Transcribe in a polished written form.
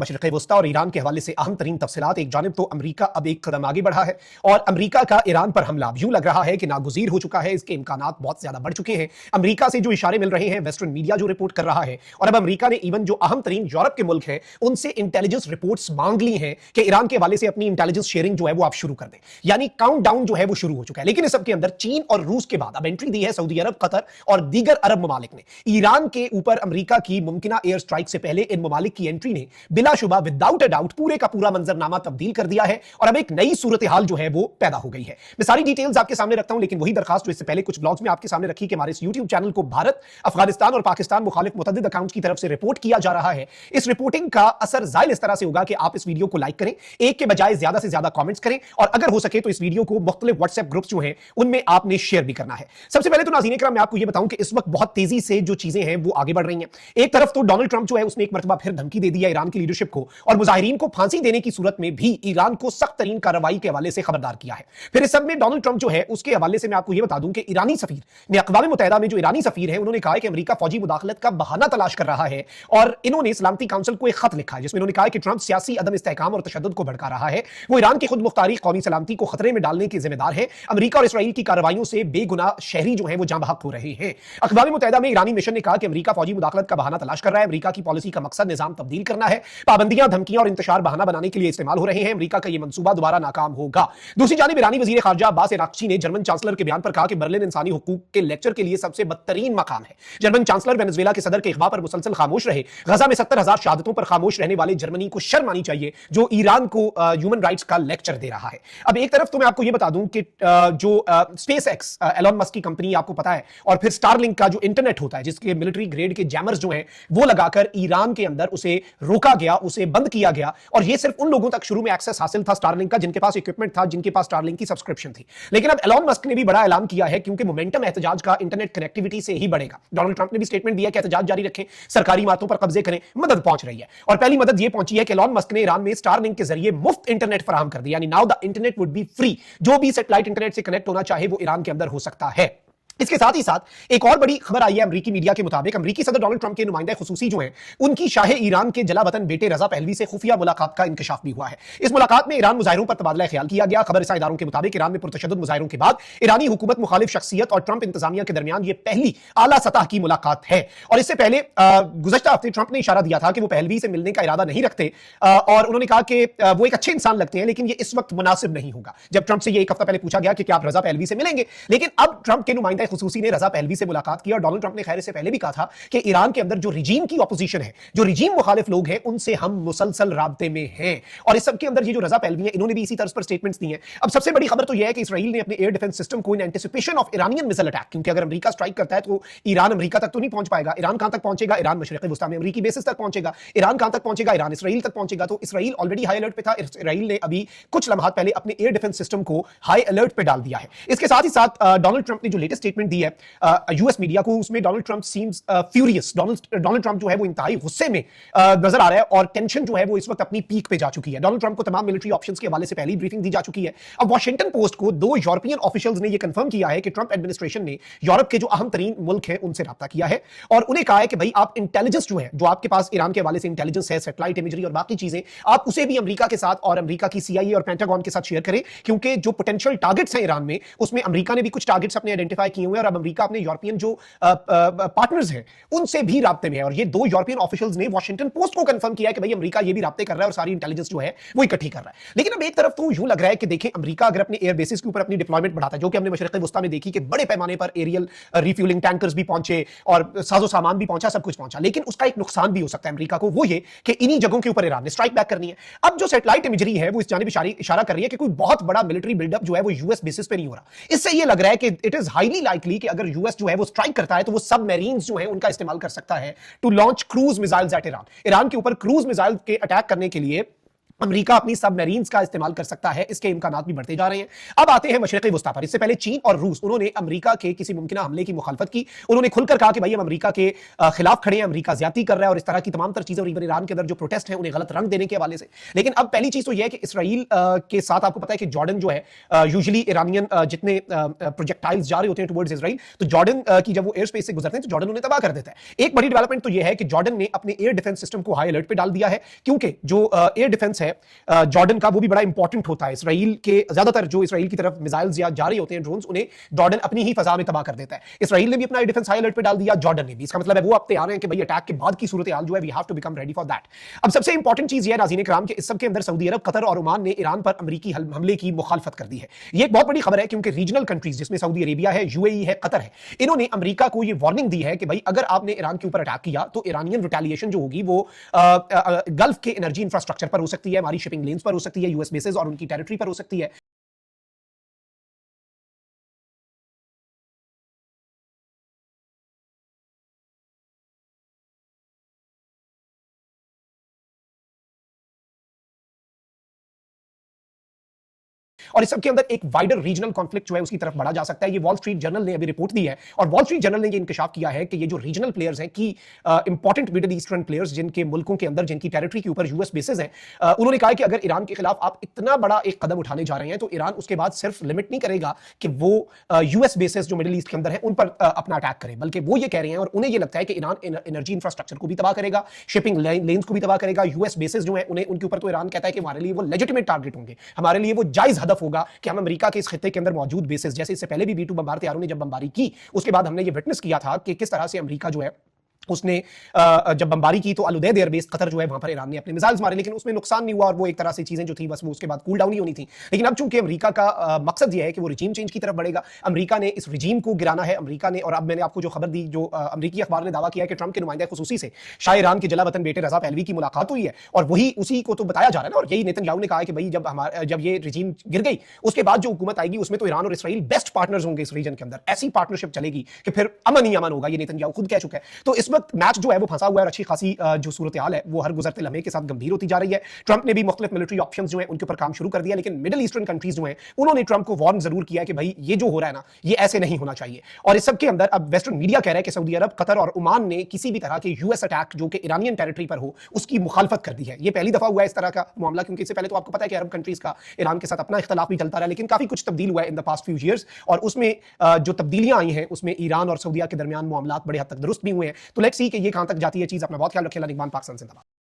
मशरिक़ वस्ता और ईरान के हवाले से अहम तरीन तफसीलात। एक जानिब तो अमरीका अब एक कदम आगे बढ़ा है और अमरीका का ईरान पर हमला यूं लग रहा है कि नागुज़ीर हो चुका है। इसके इम्कानात बहुत ज्यादा बढ़ चुके हैं। अमरीका से जो इशारे मिल रहे हैं, वेस्टर्न मीडिया जो रिपोर्ट कर रहा है, और अब अमरीका ने इवन जो अहम तरीन यूरोप के मुल्क हैं उनसे इंटेलिजेंस रिपोर्ट्स मांग ली हैं कि ईरान के हवाले से अपनी इंटेलिजेंस शेयरिंग जो है वो आप शुरू कर दें। यानी काउंट डाउन जो है वो शुरू हो चुका है। लेकिन इस सबके अंदर चीन और रूस के बाद अब एंट्री दी है सऊदी अरब, कतर और दीगर अरब ममालिक ने। ईरान के ऊपर अमरीका की मुमकिना एयर स्ट्राइक से पहले इन ममालिक की एंट्री ने बिलाशुबा विदाउट डाउट पूरे का पूरा मंजरनामा तब्दील कर दिया है और अब एक नई सूरत हाल जो है वो पैदा हो गई है। मैं सारी डिटेल्स आपके सामने रखता हूं, लेकिन वही दरखास्त जो इससे पहले कुछ ब्लॉग्स में आपके सामने रखी कि हमारे इस यूट्यूब चैनल को भारत, अफगानिस्तान और पाकिस्तान मुखालिफ मुतअद्दिद अकाउंट्स की तरफ से रिपोर्ट किया जा रहा है। इस रिपोर्टिंग का असर जाहिर इस तरह से होगा कि आप इस वीडियो को लाइक करें, एक के बजाय ज्यादा से ज्यादा कमेंट्स करें और अगर हो सके तो इस वीडियो को मुख्तलिफ व्हाट्सएप ग्रुप्स जो हैं उनमें आपने शेयर भी करना है। सबसे पहले तो नाज़रीन इकराम मैं आपको यह बताऊं कि इस वक्त बहुत तेजी से जो चीजें हैं वो आगे बढ़ रही हैं। एक तरफ तो डोनाल्ड ट्रंप जो है उसने एक मरतबा फिर धमकी दे दी है ईरान की लीडरशिप को और मुजाहिरीन को फांसी देने की सूरत में भी ईरान को सख्त तरीन कार्रवाई के हवाले से खबरदार किया है। फिर इस सब में डोनाल्ड ट्रंप जो है उसके हवाले से मैं आपको यह बता दूं कि ईरानी सफीर ने अक़वाम मुत्तहिदा में जो ईरानी सफीर है उन्होंने कहा है कि अमेरिका फौजी मुदाखलत का बहाना तलाश कर रहा है और इन्होंने सलामती काउंसिल को एक खत लिखा है जिसमें इन्होंने कहा कि ट्रंप सियासी अदम इस्तेहकाम और तशद्दुद को भड़का रहा है। वो ईरान की खुद मुख्तारी कौमी सलामती को खतरे में डालने के जिम्मेदार है। अमेरिका और इसराइल की कार्रवाइयों से बेगुनाह शहरी जो है वो जाँ बहक हो रहे हैं। अक़वाम मुत्तहिदा में ईरानी मिशन ने कहा कि अमेरिका फौजी मुदाखलत का बहाना तलाश कर रहा है। अमेरिका की पॉलिसी का मकसद निजाम तब्दील करना है। पाबंदियां, धमकियां और इंतशार बहाना बनाने के लिए इस्तेमाल हो रहे हैं। अमेरिका का यह मंसूबा दोबारा नाकाम होगा। दूसरी जानिब ईरानी वजीर खारजा अब्बास अराक्ची ने जर्मन चांसलर के बयान पर कहा कि बर्लिन इंसानी हुकूक के लेक्चर के लिए सबसे बदतरीन मकाम है। जर्मन चांसलर वेनेजुएला के सदर के इख्वा पर मुसलसल खामोश रहे। गजा में 70,000 शहादतों पर खामोश रहने वाले जर्मनी को शर्म आनी चाहिए जो ईरान को ह्यूमन राइट्स का लेक्चर दे रहा है। अब एक तरफ तो मैं आपको यह बता दूं कि जो स्पेस एक्स एलोन मस्क की कंपनी आपको पता है और फिर स्टारलिंक का जो इंटरनेट होता है जिसके मिलिट्री ग्रेड के जैमर्स जो हैं वो लगाकर ईरान के अंदर उसे रोका गया, उसे बंद किया गया और यह सिर्फ उन लोगों तक शुरू में एक्सेस हासिल था स्टारलिंक का जिनके पास इक्विपमेंट था, जिनके पास स्टारलिंक की सब्सक्रिप्शन थी। लेकिन अब एलोन मस्क ने भी बड़ा ऐलान किया है क्योंकि मोमेंटम एहतजाज का इंटरनेट कनेक्टिविटी से ही बढ़ेगा। डोनाल्ड ट्रंप ने भी स्टेटमेंट दिया कि एहतजाज जारी रखें, सरकारी इमारतों पर कब्जे करें। मदद पहुंच रही है और पहली मदद यह पहुंची है कि एलोन मस्क ने ईरान में स्टारलिंक के जरिए मुफ्त इंटरनेट फराहम कर दिया। यानी now the internet would be free. जो भी सैटेलाइट इंटरनेट से कनेक्ट होना चाहे वो ईरान के अंदर हो सकता है। इसके साथ ही साथ एक और बड़ी खबर आई है अमरीकी मीडिया के मुताबिक। अमरीकी सदर डोनाल्ड ट्रंप के नुमाइंदा खुसूसी जो हैं उनकी शाह ईरान के जलावतन बेटे रजा पहलवी से खुफिया मुलाकात का इंकशाफ भी हुआ है। इस मुलाकात में ईरान मुजाहिरों पर तबादला ख्याल किया गया। खबरसां इदारों के मुताबिक ईरान में पुरतशद्दुद मुजाहिरों के बाद ईरानी हुकूमत मुखालिफ शख्सियत और ट्रंप इंतजामिया के दरमियान यह पहली आला सतह की मुलाकात है। और इससे पहले गुज़श्ता हफ्ते ट्रंप ने इशारा दिया था कि वो पहलवी से मिलने का इरादा नहीं रखते और उन्होंने कहा कि वो एक अच्छे इंसान लगते हैं लेकिन ये इस वक्त मुनासिब नहीं होगा। जब ट्रंप से ये एक हफ्ता पहले पूछा गया कि क्या आप रजा पहलवी से मिलेंगे, लेकिन अब ट्रंप के नुमाइंदा खुसूसी ने रजा पहलवी से मुलाकात की और डोनाल्ड ट्रंप ने खैर से पहले भी कहा था कि ईरान के अंदर जो रिजीम की ऑपोजिशन है, जो रिजीम मुखालिफ लोग हैं, उनसे हम मुसलसल राब्ते में हैं। और इस सब के अंदर ये जो रजा पहलवी है इन्होंने भी इसी तरह पर स्टेटमेंट्स दी हैं। अब सबसे बड़ी खबर तो यह है कि इसराइल ने अपने एयर डिफेंस सिस्टम को in anticipation of Iranian missile attack, क्योंकि अगर अमेरिका स्ट्राइक करता है तो ईरान अमेरिका तक तो नहीं पहुंच पाएगा। ईरान कहां तक पहुंचेगा? ईरान मशरिक़ वस्ता में अमेरिकी बेसिस तक पहुंचेगा। ईरान कहां तक पहुंचेगा? ईरान इसराइल तक पहुंचेगा। तो इसराइल ऑलरेडी हाई अलर्ट पे था। इसराइल ने अभी कुछ लम्हात पहले अपने एयर डिफेंस सिस्टम को हाई अलर्ट पे डाल दिया है। इसके साथ ही साथ डोनाल्ड ट्रंप ने जो लेटेस्ट स्टेटमेंट दी है यूएस मीडिया को, उसमें Donald Trump seems furious. Donald Trump जो है वो इंतहाई गुस्से में नजर आ रहा है और टेंशन जो है वो इस वक्त अपनी पीक पे जा चुकी है। डोनाल्ड ट्रंप को तमाम मिलिट्री ऑप्शंस के हवाले से पहली ब्रीफिंग दी जा चुकी है। अब वॉशिंगटन पोस्ट को दो यूरोपियन ऑफिशियल्स ने यह कंफर्म किया है कि ट्रंप एडमिनिस्ट्रेशन ने यूरोप के जो अहम तरीन मुल्क हैं उनसे राब्ता किया है और उन्हें कहा है कि भाई आप इंटेलिजेंस जो है, जो आपके पास ईरान के हवाले से इंटेलिजेंस है, सैटेलाइट इमेजरी और बाकी चीजें, आप उसे भी अमेरिका के साथ और अमेरिका की सीआईए और पेंटागन के साथ शेयर करें क्योंकि जो पोटेंशियल टारगेट्स हैं ईरान में उसमें अमेरिका ने भी कुछ टारगेट्स अपने आइडेंटिफाई किए हुए हैं और अब अमेरिका अपने यूरोपियन जो पार्टनर्स हैं उनसे भी राब्ते में है। और ये दो यूरोपियन ऑफिशियल्स ने वॉशिंगटन पोस्ट को कंफर्म किया कि भाई अमेरिका ये भी राब्ते कर रहा है और सारी इंटेलिजेंस जो है वो इकट्ठी कर रहा है। लेकिन अब एक तरफ तो यूं लग रहा है कि देखें अमेरिका अगर अपने एयर बेसिस के ऊपर अपनी डिप्लॉयमेंट बढ़ाता है, जो कि हमने मशरिक़ वस्ता में देखी कि बड़े पैमाने पर एरियल रिफ्यूलिंग टैंकर्स भी पहुंचे और साजो सामान भी पहुंचा, सब कुछ पहुंचा, लेकिन उसका एक नुकसान भी हो सकता है अमेरिका को, वो ये कि इन्हीं जगहों के ऊपर ईरान ने स्ट्राइक बैक करनी है। अब जो सैटेलाइट इमेजरी है वो इस जानिब इशारा कर रही है कि कोई बहुत बड़ा मिलिट्री बिल्डअप जो है वो यूएस बेसिस पे नहीं हो रहा। इससे ये लग रहा है कि इट इज हाईली लाइकली कि अगर यूएस जो है वो स्ट्राइक करता है तो वो सबमरीन्स जो है उनका इस्तेमाल कर सकता है to launch cruise missiles at Iran. Iran के ऊपर क्रूज मिसाइल के अटैक करने के लिए अमेरिका अपनी सबमरीन्स का इस्तेमाल कर सकता है, इसके इम्कानात भी बढ़ते जा रहे हैं। अब आते हैं मशरिक़ी वुस्ता पर। इससे पहले चीन और रूस, उन्होंने अमेरिका के किसी मुमकिन हमले की मुखालफत की। उन्होंने खुलकर कहा कि भाई हम अमेरिका के खिलाफ खड़े हैं, अमेरिका ज्यादती कर रहा है और इस तरह की तमाम तर चीजें। और इवन ईरान के अंदर जो प्रोटेस्ट हैं उन्हें गलत रंग देने के हवाले से। लेकिन अब पहली चीज तो यह है कि इसराइल के साथ आपको पता है कि जॉर्डन जो है, यूजुअली ईरानियन जितने प्रोजेक्टाइल्स जा रहे होते हैं टुवर्ड्स इसराइल, तो जॉर्डन की जब वो एयर स्पेस से गुजरते हैं तो जॉर्डन उन्हें तबाह कर देता है। एक बड़ी डेवलपमेंट तो यह है कि जॉर्डन ने अपने एयर डिफेंस सिस्टम को हाई अलर्ट पे डाल दिया है, क्योंकि जो एयर डिफेंस है जॉर्डन का, वो भी बड़ा इंपॉर्टेंट होता है। इसराइल के ज्यादातर जो इसराइल की तरफ मिसाइल्स या जा रहे होते हैं ड्रोन्स, उन्हें जॉर्डन अपनी ही फजा में तबाह कर देता है। इसराइल ने भी अपना एयर डिफेंस हाई अलर्ट पे डाल दिया, जॉर्डन ने भी। इसका मतलब है वो अब तैयार हैं कि भाई अटैक के बाद की सूरत हाल जो है, we have to become ready for that. अब सबसे इंपॉर्टेंट चीज यह है नाज़रीन इकराम कि इस सब के अंदर सऊदी अरब, कतर और ओमान ने ईरान पर अमेरिकी हमले की मुखालफत कर दी है। यह एक बहुत बड़ी खबर है, क्योंकि रीजनल कंट्रीज जिसमें सऊदी अरेबिया है, यूएई है, कतर है, इन्होंने अमेरिका को यह वार्निंग दी है कि भाई अगर आपने ईरान के ऊपर अटैक किया तो ईरानियन रिटेलिएशन जो होगी वो गल्फ के एनर्जी इंफ्रास्ट्रक्चर पर हो सकती है, हमारी शिपिंग लेन्स पर हो सकती है, यूएस बेसेस और उनकी टेरिटरी पर हो सकती है। और इस सब के अंदर एक वाइडर रीजनल कॉन्फ्लिक्ट जो है उसकी तरफ बढ़ा जा सकता है। ये वॉल स्ट्रीट जर्नल ने अभी रिपोर्ट दी है, और वॉल स्ट्रीट जर्नल ने ये इंकशाफ किया है कि ये जो रीजनल प्लेयर्स हैं, की इंपॉर्टेंट मिडिल ईस्टर्न प्लेयर्स जिनके मुल्कों के अंदर, जिनकी टेरिटरी के ऊपर यूएस बेसेस हैं, उन्होंने कहा कि अगर ईरान के खिलाफ आप इतना बड़ा एक कदम उठाने जा रहे हैं तो ईरान उसके बाद सिर्फ लिमिट नहीं करेगा कि वो यूएस बेसेस जो मिडिल ईस्ट के अंदर है उन पर अपना अटैक करे, बल्कि वो ये कह रहे हैं और उन्हें ये लगता है कि ईरान एनर्जी इंफ्रास्ट्रक्चर को भी तबाह करेगा, शिपिंग लेन्स को भी तबाह करेगा, यूएस बेसेस जो है उन्हें, उनके ऊपर तो ईरान कहता है कि हमारे लिए वो लेजिटिमेट टारगेट होंगे, हमारे लिए वो जायज हदफ होगा कि हम अमेरिका के इस खित्ते के अंदर मौजूद बेसिस, जैसे इससे पहले भी B2 बमबार तैयारों ने जब बमबारी की, उसके बाद हमने ये विटनेस किया था कि किस तरह से अमेरिका जो है उसने जब बमबारी की तो अल-उदैद एयरबेस कतर जो है वहां पर ईरान ने अपने मिसाइल्स मारे, लेकिन उसमें नुकसान नहीं हुआ और वो एक तरह से चीजें जो थी बस वो उसके बाद कूल डाउन ही होनी थी। लेकिन अब चूंकि अमेरिका का मकसद ये है कि वो रिजीम चेंज की तरफ बढ़ेगा, अमेरिका ने इस रिजीम को गिराना है। अमेरिका ने, और अब मैंने आपको जो खबर दी, जो अमेरिकी अखबार ने दावा किया है कि ट्रंप के नुमाइंदा खुसूसी से शाह ईरान के जला वतन बेटे रजा पहलवी की मुलाकात हुई है, और वही उसी को तो बताया जा रहा है ना। और यही नेतन्याहू ने कहा कि भाई जब ये रिजीम गिर गई उसके बाद जो हुकूमत आएगी उसमें तो ईरान और इसराइल बेस्ट पार्टनर्स होंगे इस रीजन के अंदर, ऐसी पार्टनरशिप चलेगी कि फिर अमन ही अमन होगा। ये नेतन्याहू खुद कह चुका है। तो इस वक्त मैच जो है वो फंसा हुआ है और अच्छी खासी जो सूरत हाल है वो हर गुजरते लम्हे के साथ गंभीर होती जा रही है। ट्रंप ने भी मुख्तलिफ मिलिट्री ऑप्शंस जो है उनके ऊपर काम शुरू कर दिया, लेकिन मिडिल ईस्टर्न कंट्रीज जो है उन्होंने ट्रंप को वार्न जरूर किया कि भाई ये जो हो रहा है ना, ये ऐसे नहीं होना चाहिए। और इस सब के अंदर अब वेस्टर्न मीडिया कह रहा है कि सऊदी अरब, कतर और ओमान ने किसी भी तरह के यूएस अटैक जो कि ईरानियन टेरिटरी पर हो उसकी मुखालफत कर दी है। ये पहली दफा हुआ है इस तरह का मामला, क्योंकि इससे पहले तो आपको पता है कि अरब कंट्रीज का ईरान के साथ अपना इख्तलाफ भी चलता रहा, लेकिन काफी कुछ तब्दील हुआ है in the past few years, और उसमें जो तब्दीलियां आई हैं उसमें ईरान और सऊदीया के दरमियान मामलात बड़े हद तक दुरुस्त भी हुए हैं। तो लेट्स सी कि ये कहां तक जाती है चीज। अपना बहुत ख्याल रखें। निगमान पाकिस्तान जिंदाबाद।